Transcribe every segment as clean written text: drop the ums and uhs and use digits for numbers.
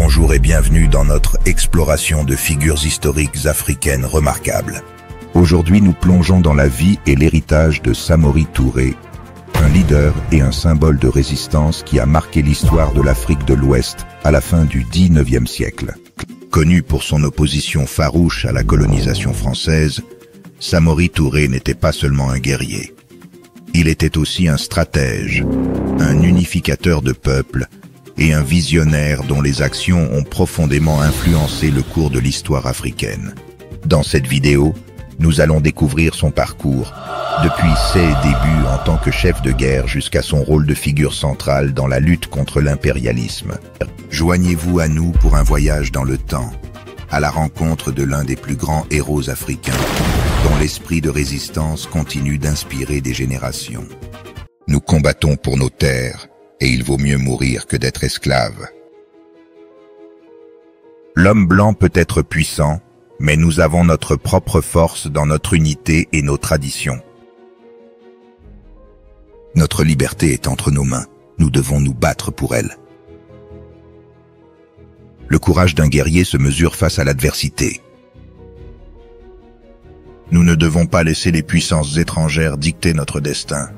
Bonjour et bienvenue dans notre exploration de figures historiques africaines remarquables. Aujourd'hui, nous plongeons dans la vie et l'héritage de Samori Touré, un leader et un symbole de résistance qui a marqué l'histoire de l'Afrique de l'Ouest à la fin du XIXe siècle. Connu pour son opposition farouche à la colonisation française, Samori Touré n'était pas seulement un guerrier. Il était aussi un stratège, un unificateur de peuples et un visionnaire dont les actions ont profondément influencé le cours de l'histoire africaine. Dans cette vidéo, nous allons découvrir son parcours, depuis ses débuts en tant que chef de guerre jusqu'à son rôle de figure centrale dans la lutte contre l'impérialisme. Joignez-vous à nous pour un voyage dans le temps, à la rencontre de l'un des plus grands héros africains, dont l'esprit de résistance continue d'inspirer des générations. Nous combattons pour nos terres, et il vaut mieux mourir que d'être esclave. L'homme blanc peut être puissant, mais nous avons notre propre force dans notre unité et nos traditions. Notre liberté est entre nos mains, nous devons nous battre pour elle. Le courage d'un guerrier se mesure face à l'adversité. Nous ne devons pas laisser les puissances étrangères dicter notre destin.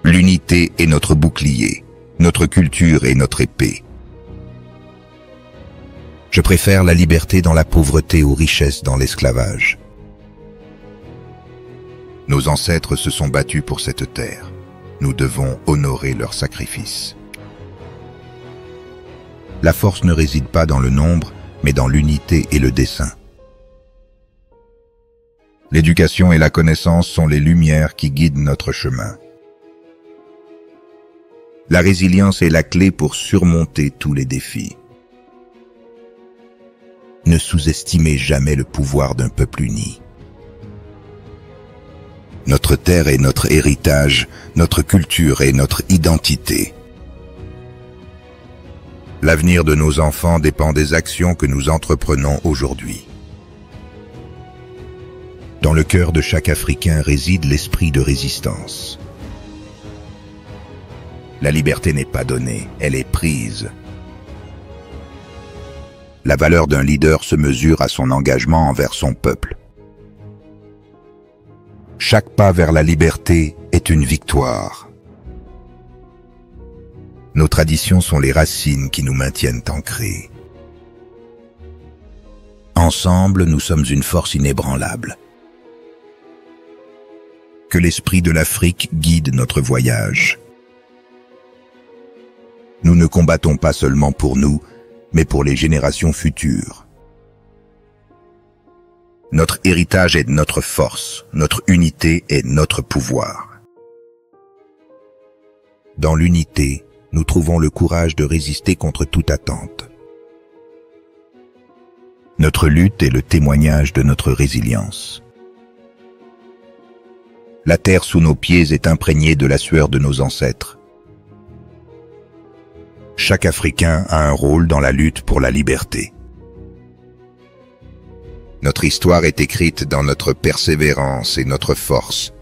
L'unité est notre bouclier, notre culture est notre épée. Je préfère la liberté dans la pauvreté aux richesses dans l'esclavage. Nos ancêtres se sont battus pour cette terre. Nous devons honorer leur sacrifice. La force ne réside pas dans le nombre, mais dans l'unité et le dessein. L'éducation et la connaissance sont les lumières qui guident notre chemin. La résilience est la clé pour surmonter tous les défis. Ne sous-estimez jamais le pouvoir d'un peuple uni. Notre terre est notre héritage, notre culture est notre identité. L'avenir de nos enfants dépend des actions que nous entreprenons aujourd'hui. Dans le cœur de chaque Africain réside l'esprit de résistance. La liberté n'est pas donnée, elle est prise. La valeur d'un leader se mesure à son engagement envers son peuple. Chaque pas vers la liberté est une victoire. Nos traditions sont les racines qui nous maintiennent ancrés. Ensemble, nous sommes une force inébranlable. Que l'esprit de l'Afrique guide notre voyage. Nous ne combattons pas seulement pour nous, mais pour les générations futures. Notre héritage est notre force, notre unité est notre pouvoir. Dans l'unité, nous trouvons le courage de résister contre toute attente. Notre lutte est le témoignage de notre résilience. La terre sous nos pieds est imprégnée de la sueur de nos ancêtres. Chaque Africain a un rôle dans la lutte pour la liberté. Notre histoire est écrite dans notre persévérance et notre force.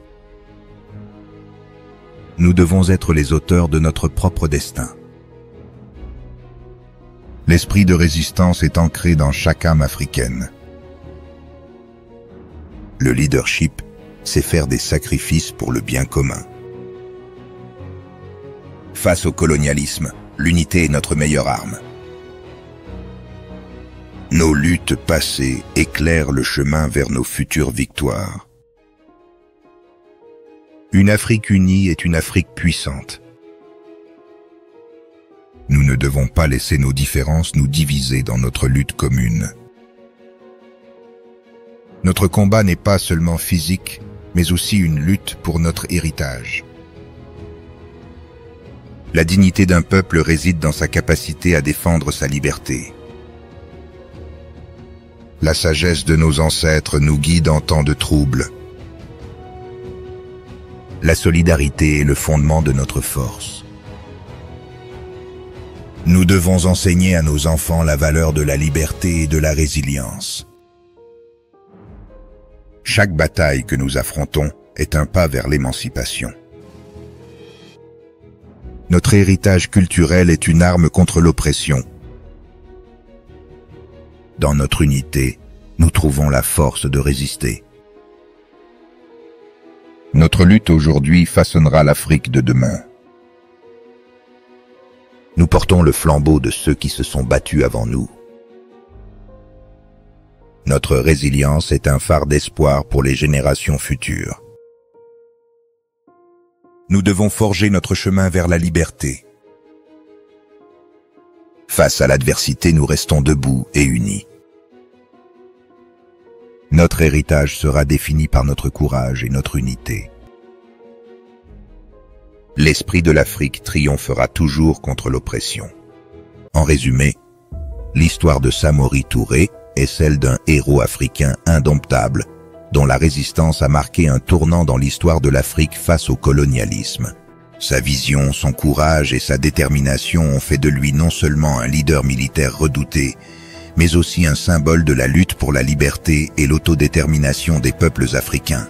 Nous devons être les auteurs de notre propre destin. L'esprit de résistance est ancré dans chaque âme africaine. Le leadership, c'est faire des sacrifices pour le bien commun. Face au colonialisme, l'unité est notre meilleure arme. Nos luttes passées éclairent le chemin vers nos futures victoires. Une Afrique unie est une Afrique puissante. Nous ne devons pas laisser nos différences nous diviser dans notre lutte commune. Notre combat n'est pas seulement physique, mais aussi une lutte pour notre héritage. La dignité d'un peuple réside dans sa capacité à défendre sa liberté. La sagesse de nos ancêtres nous guide en temps de trouble. La solidarité est le fondement de notre force. Nous devons enseigner à nos enfants la valeur de la liberté et de la résilience. Chaque bataille que nous affrontons est un pas vers l'émancipation. Notre héritage culturel est une arme contre l'oppression. Dans notre unité, nous trouvons la force de résister. Notre lutte aujourd'hui façonnera l'Afrique de demain. Nous portons le flambeau de ceux qui se sont battus avant nous. Notre résilience est un phare d'espoir pour les générations futures. Nous devons forger notre chemin vers la liberté. Face à l'adversité, nous restons debout et unis. Notre héritage sera défini par notre courage et notre unité. L'esprit de l'Afrique triomphera toujours contre l'oppression. En résumé, l'histoire de Samori Touré est celle d'un héros africain indomptable, dont la résistance a marqué un tournant dans l'histoire de l'Afrique face au colonialisme. Sa vision, son courage et sa détermination ont fait de lui non seulement un leader militaire redouté, mais aussi un symbole de la lutte pour la liberté et l'autodétermination des peuples africains.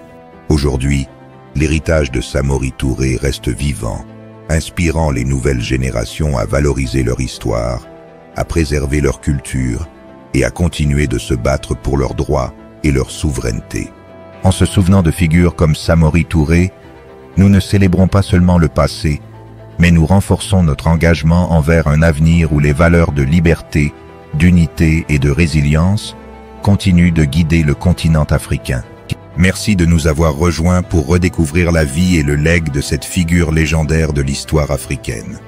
Aujourd'hui, l'héritage de Samori Touré reste vivant, inspirant les nouvelles générations à valoriser leur histoire, à préserver leur culture et à continuer de se battre pour leurs droits et leur souveraineté. En se souvenant de figures comme Samori Touré, nous ne célébrons pas seulement le passé, mais nous renforçons notre engagement envers un avenir où les valeurs de liberté, d'unité et de résilience continuent de guider le continent africain. Merci de nous avoir rejoints pour redécouvrir la vie et le legs de cette figure légendaire de l'histoire africaine.